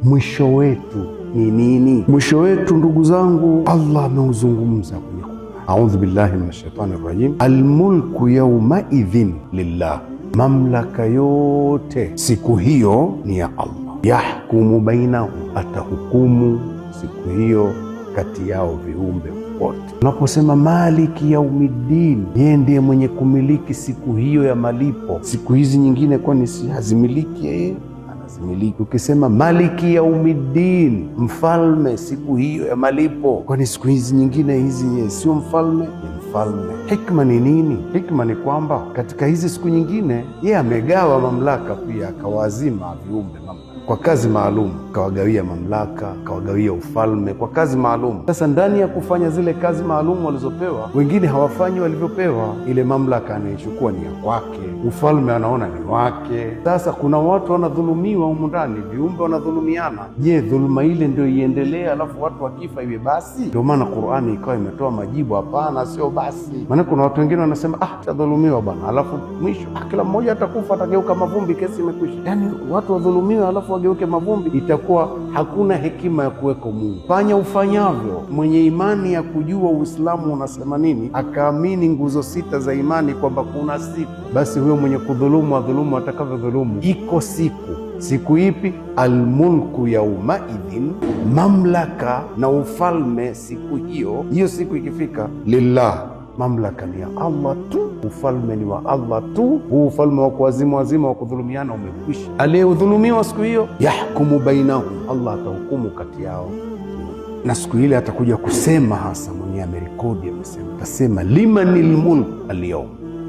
mwisho wetu ni nini? Mwisho wetu ndugu zangu, Allah ameuzungumza kwenye Qur'an. A'udhu billahi minash shaitani rrajim. Almulku yawma idhin lillah, mamlaka yote siku hiyo ni ya Allah. Yahkumu bainahum, atahukumu siku hiyo kati yao viumbe wote. Unaposema maliki yaumiddin, yeye ndiye mwenye kumiliki siku hiyo ya malipo. Siku hizi nyingine kwani si hazimiliki yeye? Anazimiliki. Ukisema maliki yaumiddin, mfalme siku hiyo ya malipo, kwani siku hizi nyingine hizi sio mfalme? Ni mfalme. Hikma ni nini? Hikma ni kwamba katika hizi siku nyingine yeye amegawa mamlaka pia, akawaazima viumbe mamlaka kwa kazi maalum, kawagawia mamlaka, kawagawia ufalme kwa kazi maalum. Sasa ndani ya kufanya zile kazi maalum walizopewa, wengine hawafanyi walivyopewa. Ile mamlaka anayechukua ni ya kwake, ufalme anaona ni wake. Sasa kuna watu wanadhulumiwa humu ndani, viumbe wanadhulumiana. Je, dhuluma ile ndio iendelee alafu watu wakifa iwe basi? Ndio maana Qur'ani ikawa imetoa majibu, hapana, sio basi. Maana kuna watu wengine wanasema tadhulumiwa bwana, alafu mwisho kila mmoja atakufa, atageuka mavumbi, kesi imekwisha. Yani watu wadhulumiwa alafu wageuke mavumbi, itakuwa hakuna hekima ya kuweko Mungu. Fanya ufanyavyo. Mwenye imani ya kujua Uislamu unasema nini, akaamini nguzo 6 za imani kwamba kuna siku, basi huyo mwenye kudhulumu adhulumu atakavyodhulumu. Iko siku ipi? Almulku yauma idhin, mamlaka na ufalme siku hiyo. Hiyo siku ikifika, lillah, mamlaka ni ya Allah tu, ufalme ni wa Allah tu. Huu ufalme wa kuwazima wazima wa kudhulumiana umekwisha. Aliyedhulumiwa siku hiyo, yahkumu bainahum, Allah atahukumu kati yao. Na siku ile atakuja kusema, hasa mwenye amerekodi amesema, atasema limanil mulk alyawm,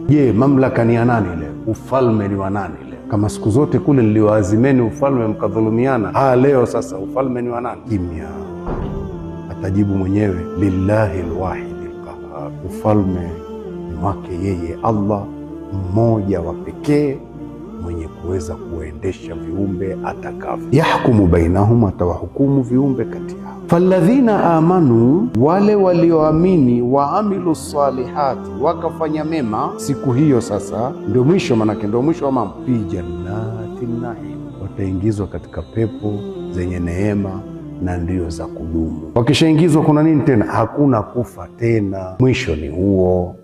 je, mamlaka ni ya nani leo? Ufalme ni wa nani leo? Kama siku zote kule niliwaazimeni ufalme mkadhulumiana, leo sasa ufalme ni wa nani? Kimya. Atajibu mwenyewe, lillahi alwahid, ufalme ni wake yeye Allah, mmoja wa pekee, mwenye kuweza kuendesha viumbe atakavyo. Yahkumu bainahum, atawahukumu viumbe kati yao. Falladhina amanu, wale walioamini, waamilu salihati, wakafanya mema, siku hiyo sasa ndio mwisho, manake ndio mwisho wa mambo. Fi jannatin naim, wataingizwa katika pepo zenye neema na ndio za kudumu. Wakishaingizwa kuna nini tena? Hakuna kufa tena, mwisho ni huo.